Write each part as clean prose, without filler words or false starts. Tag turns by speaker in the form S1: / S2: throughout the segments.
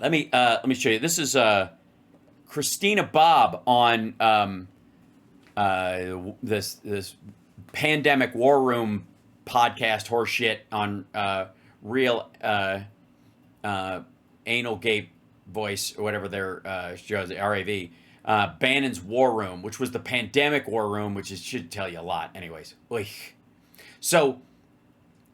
S1: Let me show you. This is Chrstina Bobb on this pandemic war room podcast horseshit on real anal gape voice or whatever their shows, RAV. Bannon's War Room, which was the pandemic war room, which should tell you a lot. Anyways, oy. So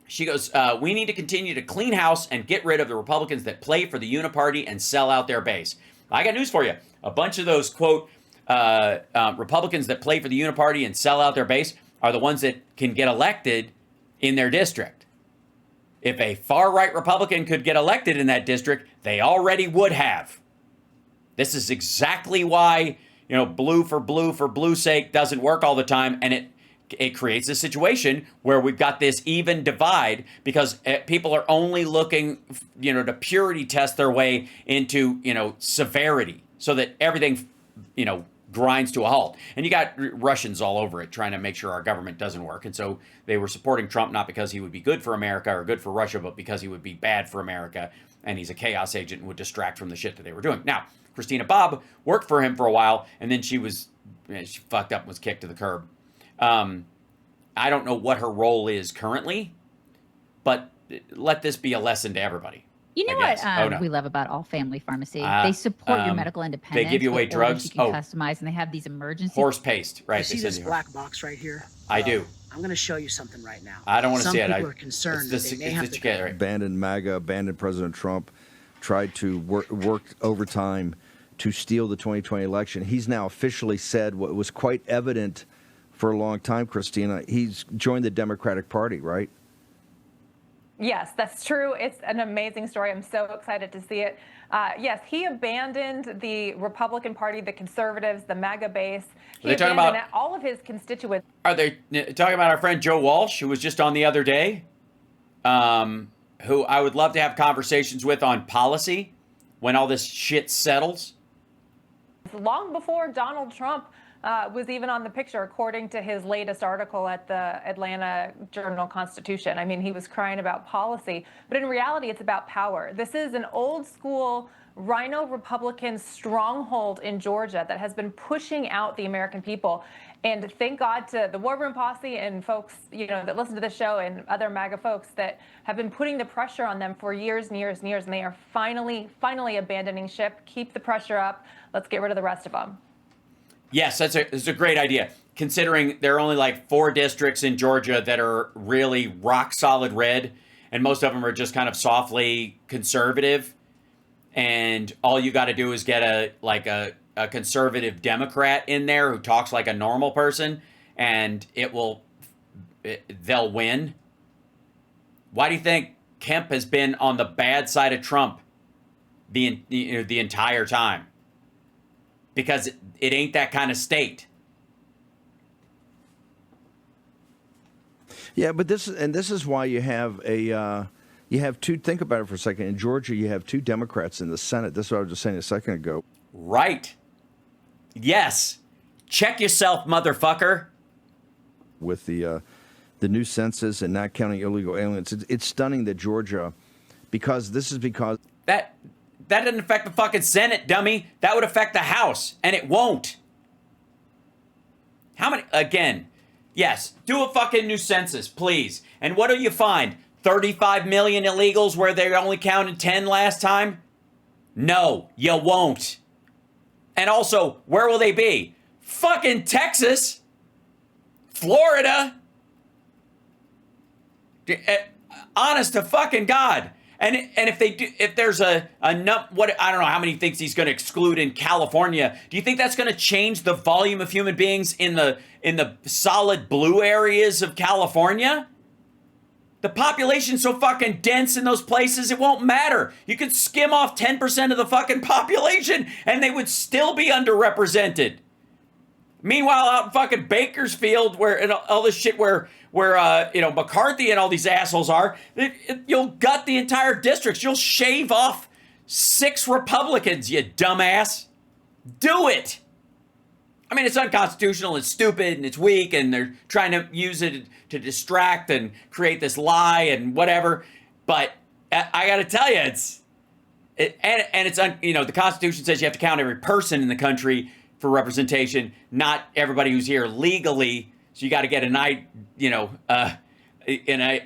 S1: she goes, we need to continue to clean house and get rid of the Republicans that play for the uniparty and sell out their base. I got news for you. A bunch of those, quote, Republicans that play for the uniparty and sell out their base are the ones that can get elected in their district. If a far-right Republican could get elected in that district, they already would have. This is exactly why, blue for blue's sake doesn't work all the time, and it creates a situation where we've got this even divide because people are only looking, to purity test their way into, severity so that everything, grinds to a halt. And you got Russians all over it trying to make sure our government doesn't work. And so they were supporting Trump not because he would be good for America or good for Russia, but because he would be bad for America. And he's a chaos agent and would distract from the shit that they were doing. Now, Chrstina Bobb worked for him for a while, and then she fucked up and was kicked to the curb. I don't know what her role is currently, but let this be a lesson to everybody.
S2: You know what we love about All Family Pharmacy? They support your medical independence.
S1: They give you away drugs.
S2: You can customize, and they have these emergency
S1: horse paste. Right?
S3: You see this black box right here?
S1: I do.
S3: I'm going to show you something right now.
S1: I don't want to see it.
S3: Some people are concerned that they may have to
S4: abandon MAGA, abandon President Trump, tried to work overtime to steal the 2020 election. He's now officially said what was quite evident for a long time, Chrstina. He's joined the Democratic Party, right?
S5: Yes, that's true. It's an amazing story. I'm so excited to see it. Yes, he abandoned the Republican Party, the conservatives, the MAGA base. He abandoned all of his constituents.
S1: Are they talking about our friend Joe Walsh, who was just on the other day, who I would love to have conversations with on policy when all this shit settles?
S5: Long before Donald Trump was even on the picture, according to his latest article at the Atlanta Journal-Constitution. I mean, he was crying about policy, but in reality, it's about power. This is an old school rhino Republican stronghold in Georgia that has been pushing out the American people. And thank God to the War Room Posse and folks, that listen to the show and other MAGA folks that have been putting the pressure on them for years and years and years. And they are finally abandoning ship. Keep the pressure up. Let's get rid of the rest of them.
S1: Yes, that's a great idea, considering there are only like 4 districts in Georgia that are really rock solid red, and most of them are just kind of softly conservative. And all you got to do is get a conservative Democrat in there who talks like a normal person, and they'll win. Why do you think Kemp has been on the bad side of Trump the entire time? Because it ain't that kind of state.
S4: Yeah, but this is why you have two. Think about it for a second. In Georgia, you have 2 Democrats in the Senate. This is what I was just saying a second ago.
S1: Right. Yes. Check yourself, motherfucker.
S4: With the new census and not counting illegal aliens, it's stunning that Georgia, because
S1: that doesn't affect the fucking Senate, dummy. That would affect the House, and it won't. How many? Again, yes, do a fucking new census, please. And what do you find? 35 million illegals where they only counted 10 last time? No, you won't. And also, where will they be? Fucking Texas. Florida. Honest to fucking God. And if they do, if there's I don't know how many thinks he's going to exclude in California. Do you think that's going to change the volume of human beings in the solid blue areas of California? The population's so fucking dense in those places, it won't matter. You could skim off 10% of the fucking population and they would still be underrepresented. Meanwhile, out in fucking Bakersfield, where all this shit where McCarthy and all these assholes are, you'll gut the entire districts. You'll shave off 6 Republicans, you dumbass. Do it. I mean, it's unconstitutional, it's stupid, and it's weak, and they're trying to use it to distract and create this lie and whatever. But I got to tell you, And it's the Constitution says you have to count every person in the country for representation, not everybody who's here legally. So you got to get an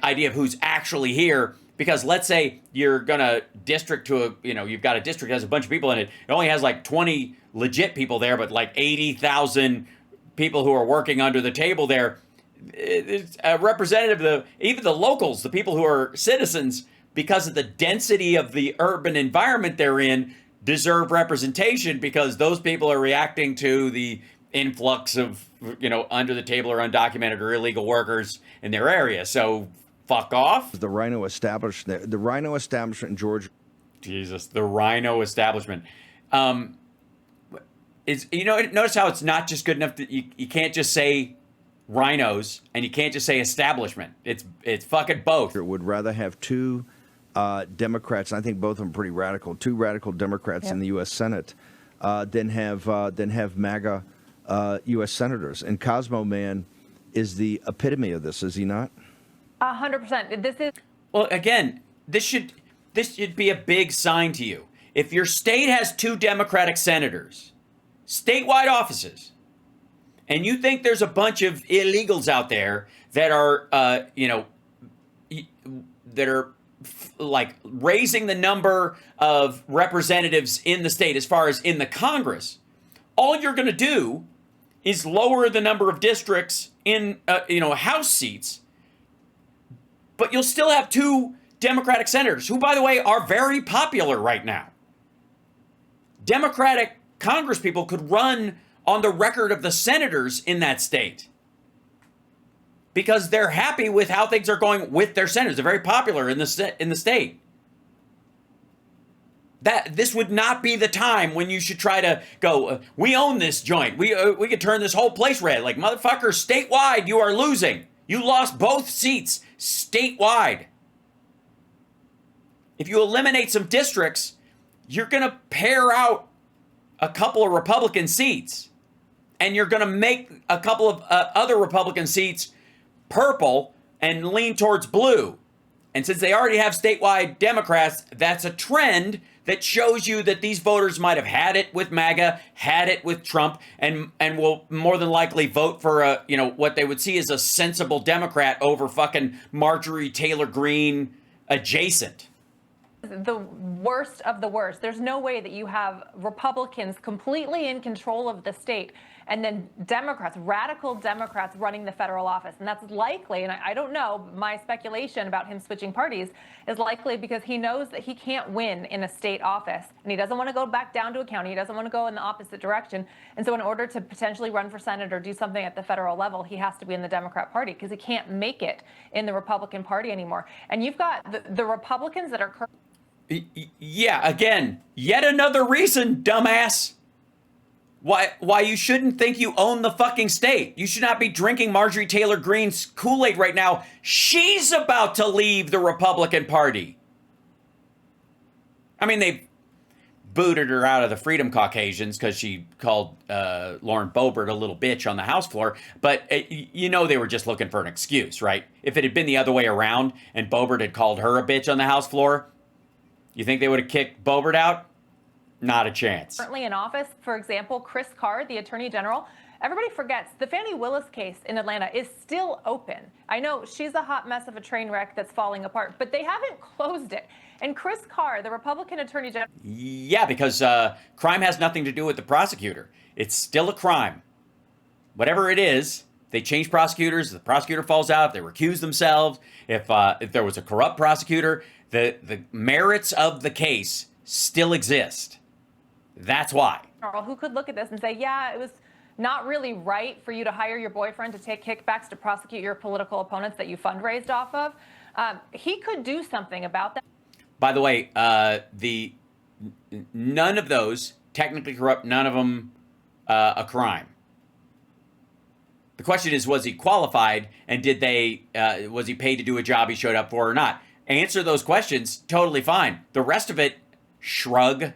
S1: idea of who's actually here. Because let's say you're gonna district to you've got a district that has a bunch of people in it. It only has like 20 legit people there, but like 80,000 people who are working under the table there. It's a representative of even the locals, the people who are citizens, because of the density of the urban environment they're in, deserve representation because those people are reacting to the influx of, under the table or undocumented or illegal workers in their area. So fuck off.
S4: The Rhino establishment in Georgia.
S1: Jesus, the Rhino establishment. Notice how it's not just good enough that you can't just say rhinos and you can't just say establishment. It's fucking both.
S4: Would rather have two Democrats, and I think both of them pretty radical, two radical Democrats in the U.S. Senate, than have MAGA U.S. senators. And Cosmo Man is the epitome of this, is he not?
S5: 100%. This is
S1: well. Again, this should be a big sign to you. If your state has two Democratic senators, statewide offices, and you think there's a bunch of illegals out there that are, that are like raising the number of representatives in the state as far as in the Congress, all you're going to do is lower the number of districts in, House seats, but you'll still have two Democratic senators who, by the way, are very popular right now. Democratic congresspeople could run on the record of the senators in that state because they're happy with how things are going with their senators. They're very popular in the state. That this would not be the time when you should try to go, we own this joint. We could turn this whole place red. Like, motherfucker, statewide, you are losing. You lost both seats statewide. If you eliminate some districts, you're going to pare out a couple of Republican seats. And you're going to make a couple of other Republican seats purple and lean towards blue. And since they already have statewide Democrats, that's a trend that shows you that these voters might have had it with MAGA, had it with Trump, and will more than likely vote for what they would see as a sensible Democrat over fucking Marjorie Taylor Greene adjacent.
S5: The worst of the worst. There's no way that you have Republicans completely in control of the state and then Democrats, radical Democrats running the federal office. And that's likely, and I don't know, my speculation about him switching parties is likely because he knows that he can't win in a state office and he doesn't want to go back down to a county. He doesn't want to go in the opposite direction. And so in order to potentially run for Senate or do something at the federal level, he has to be in the Democrat Party because he can't make it in the Republican Party anymore. And you've got the Republicans that are
S1: yeah, again, yet another reason, dumbass, why you shouldn't think you own the fucking state. You should not be drinking Marjorie Taylor Greene's Kool-Aid right now. She's about to leave the Republican Party. I mean, they booted her out of the Freedom Caucasians because she called Lauren Boebert a little bitch on the House floor. But they were just looking for an excuse, right? If it had been the other way around and Boebert had called her a bitch on the House floor, you think they would have kicked Boebert out? Not a chance.
S5: Currently in office, for example, Chris Carr, the Attorney General. Everybody forgets the Fani Willis case in Atlanta is still open. I know she's a hot mess of a train wreck that's falling apart, but they haven't closed it. And Chris Carr, the Republican Attorney General.
S1: Yeah, because crime has nothing to do with the prosecutor. It's still a crime. Whatever it is, they change prosecutors. The prosecutor falls out. They recuse themselves. If there was a corrupt prosecutor, the merits of the case still exist. That's why.
S5: Who could look at this and say, yeah, it was not really right for you to hire your boyfriend to take kickbacks to prosecute your political opponents that you fundraised off of. He could do something about that.
S1: By the way, none of those technically corrupt, none of them a crime. The question is, was he qualified and was he paid to do a job he showed up for or not? Answer those questions, totally fine. The rest of it, shrug.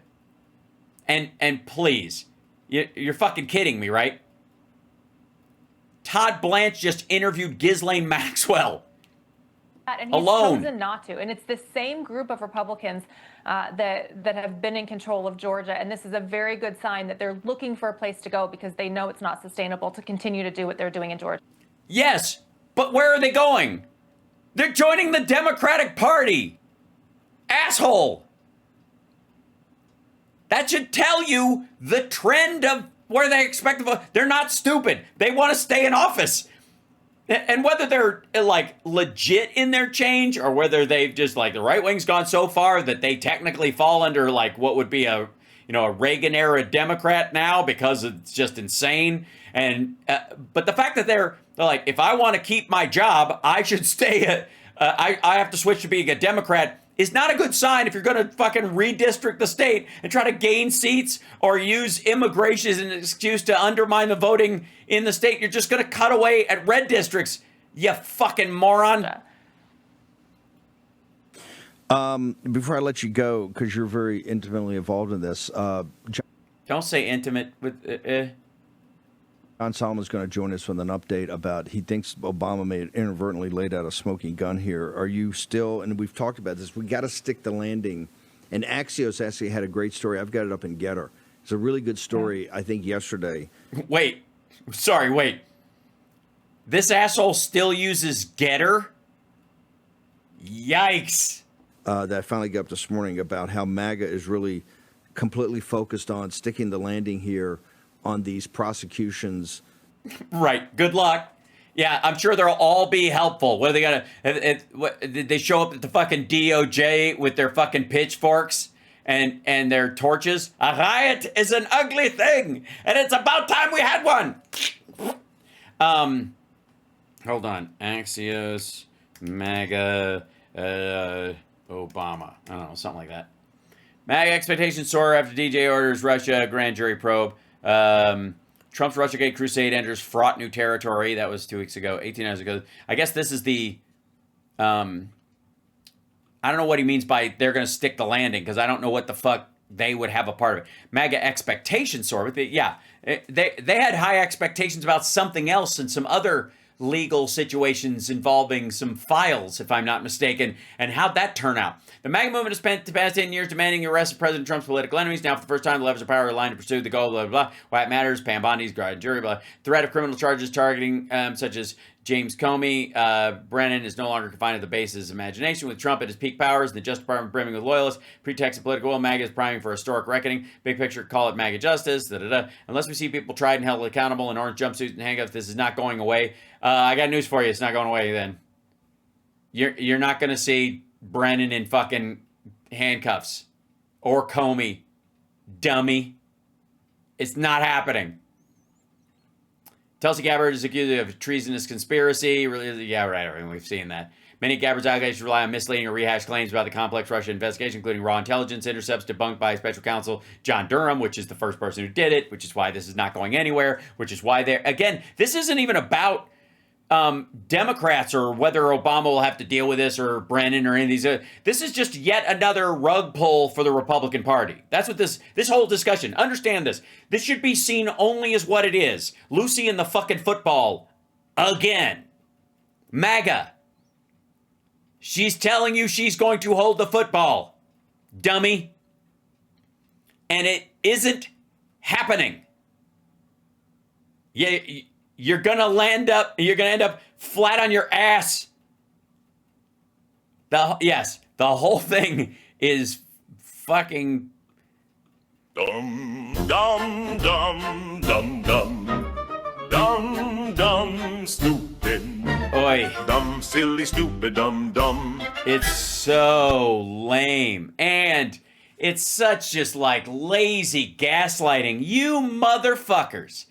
S1: And please, you're fucking kidding me, right? Todd Blanche just interviewed Ghislaine Maxwell.
S5: And he's
S1: alone.
S5: chosen not to. And it's the same group of Republicans that have been in control of Georgia. And this is a very good sign that they're looking for a place to go because they know it's not sustainable to continue to do what they're doing in Georgia.
S1: Yes, but where are they going? They're joining the Democratic Party. Asshole. That should tell you the trend of where they expect to vote. They're not stupid. They want to stay in office. And whether they're like legit in their change or whether they've just like the right wing's gone so far that they technically fall under like what would be a Reagan era Democrat now because it's just insane. And but the fact that they're like, if I want to keep my job, I should stay. I have to switch to being a Democrat is not a good sign if you're going to fucking redistrict the state and try to gain seats or use immigration as an excuse to undermine the voting in the state. You're just going to cut away at red districts, you fucking moron.
S4: Before I let you go, because you're very intimately involved in this,
S1: don't say intimate with.
S4: John Solomon's going to join us with an update about he thinks Obama may have inadvertently laid out a smoking gun here. Are you still, and we've talked about this, we got to stick the landing. And Axios actually had a great story. I've got it up in Getter. It's a really good story, I think, yesterday.
S1: Wait. This asshole still uses Getter? Yikes.
S4: That finally got up this morning about how MAGA is really completely focused on sticking the landing here on these prosecutions.
S1: Right. Good luck. Yeah, I'm sure they'll all be helpful. What are they gonna? Did they show up at the fucking DOJ with their fucking pitchforks and their torches? A riot is an ugly thing, and it's about time we had one. Hold on. Axios, MAGA, Obama. I don't know, something like that. MAGA expectations soar after DJ orders Russia grand jury probe. Trump's Russiagate crusade enters fraught new territory. That was 2 weeks ago, 18 hours ago. I guess this is the, I don't know what he means by they're going to stick the landing, because I don't know what the fuck they would have a part of it. MAGA expectations soar. But yeah, they had high expectations about something else and some other legal situations involving some files, if I'm not mistaken, and how'd that turn out? The MAGA movement has spent the past 10 years demanding the arrest of President Trump's political enemies. Now, for the first time, the levers of power are aligned to pursue the goal, blah, blah, blah. Why it matters, Pam Bondi's grand jury, blah. Threat of criminal charges targeting such as James Comey. Brennan is no longer confined to the base's imagination. With Trump at his peak powers and the Justice Department brimming with loyalists, pretext of political will, MAGA is priming for historic reckoning. Big picture, call it MAGA justice. Unless we see people tried and held accountable in orange jumpsuits and handcuffs, this is not going away. I got news for you. It's not going away then. You're not going to see Brennan in fucking handcuffs or Comey, dummy. It's not happening. Tulsi Gabbard is accused of treasonous conspiracy. Yeah, right. We've seen that. Many Gabbard's allegations rely on misleading or rehashed claims about the complex Russia investigation, including raw intelligence intercepts debunked by special counsel John Durham, which is the first person who did it, which is why this is not going anywhere, which is why again, this isn't even about Democrats or whether Obama will have to deal with this or Brennan or any of these. This is just yet another rug pull for the Republican Party. That's what this whole discussion. Understand this. This should be seen only as what it is. Lucy in the fucking football. Again. MAGA. She's telling you she's going to hold the football. Dummy. And it isn't happening. Yeah. You're going to end up flat on your ass. The whole thing is fucking
S6: dum dum dum dum dum dum dum stupid.
S1: Oi.
S6: Dumb silly stupid dum dum.
S1: It's so lame. And it's such just like lazy gaslighting. You motherfuckers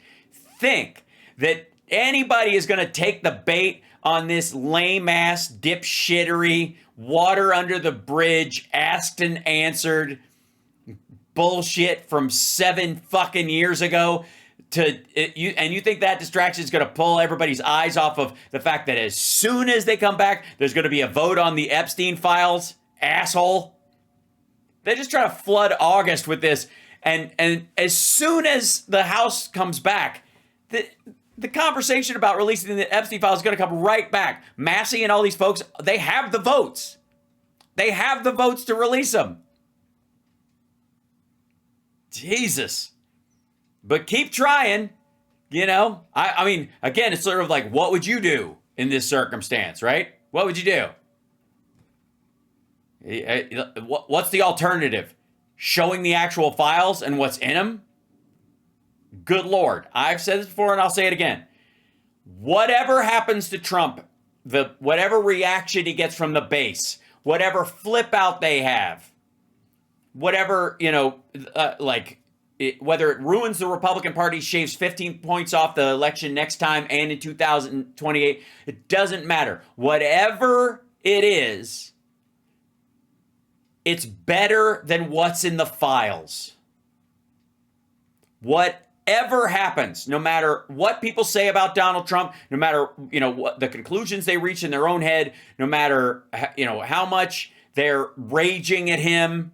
S1: think that anybody is going to take the bait on this lame-ass dipshittery, water under the bridge, asked and answered bullshit from 7 fucking years ago. You think that distraction is going to pull everybody's eyes off of the fact that as soon as they come back, there's going to be a vote on the Epstein files? Asshole. They're just trying to flood August with this. And as soon as the House comes back, The conversation about releasing the Epstein files is going to come right back. Massey and all these folks, they have the votes. They have the votes to release them. Jesus. But keep trying, you know. I mean, again, it's sort of like, what would you do in this circumstance, right? What would you do? What's the alternative? Showing the actual files and what's in them? Good Lord. I've said this before and I'll say it again. Whatever happens to Trump, whatever reaction he gets from the base, whatever flip out they have, whatever, you know, whether it ruins the Republican Party, shaves 15 points off the election next time and in 2028, it doesn't matter. Whatever it is, it's better than what's in the files. Whatever happens, no matter what people say about Donald Trump, no matter, you know, what the conclusions they reach in their own head, no matter, you know, how much they're raging at him,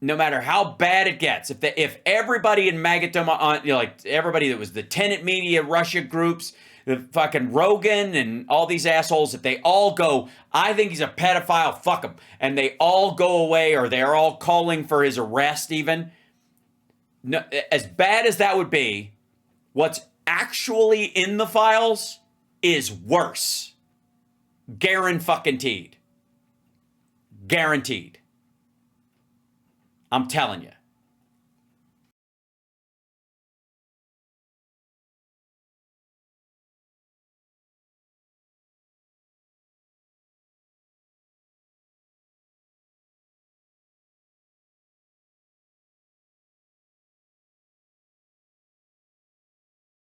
S1: no matter how bad it gets, if everybody in MAGA, you know, like everybody that was the tenant media, Russia groups, the fucking Rogan and all these assholes, if they all go, I think he's a pedophile, fuck him, and they all go away, or they're all calling for his arrest even, no, as bad as that would be, what's actually in the files is worse. Guaranteed. I'm telling you.